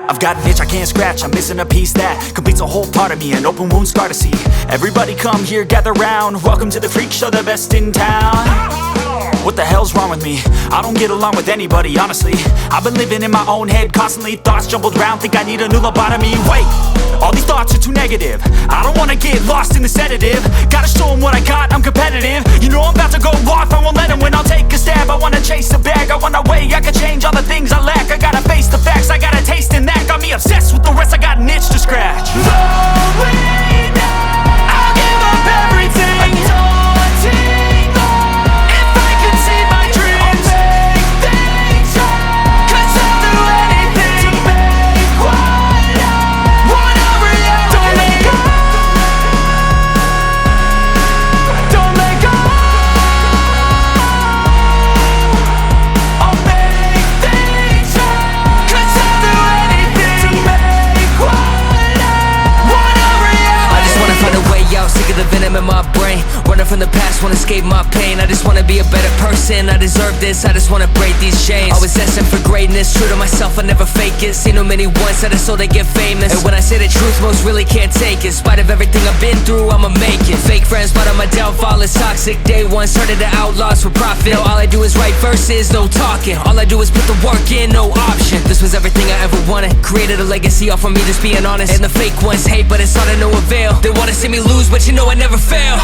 I've got an itch I can't scratch, I'm missing a piece that completes a whole part of me, an open wound scar to see. Everybody come here, gather round, welcome to the freak show, the best in town. What the hell's wrong with me? I don't get along with anybody, honestly. I've been living in my own head constantly, thoughts jumbled round, think I need a new lobotomy. Wait, all these thoughts are too negative, I don't wanna get lost in the sedative. Gotta show them what I got, I'm competitive. You know I'm about to go off, I won't let them win, I'll take a stab. I wanna chase a bag, I wanna weigh, I can change all the things I lack. I gotta face the facts, I got a taste in that. Got me obsessed with the rest, I got an itch to scratch. Rolling now, I'll give up everything. Daunting though, if I could see my dreams, I'll make things right. 'Cause I'll do anything to make what I want a reality. Don't let go, don't let go. I'll make things right. 'Cause I'll do anything to make what I want a reality. I just wanna find a way out, sick of the venom in my brain. Running from the past, wanna escape my pain. I just wanna be a better person, I deserve this. I just wanna break these chains. Always asking for greatness, true to myself, I never fake it. Seen too many once that is so they get famous. And when I say the truth, most really can't take it. In spite of everything I've been through, I'ma make it. Fake friends, but on my downfall is toxic. Day one, started to outlaws for profit. Now all I do is write verses, no talking. All I do is put the work in, no option. This was everything I ever wanted. Created a legacy off of me, just being honest. And the fake ones hate, but it's all to no avail. They wanna see me lose, but you know I never fail.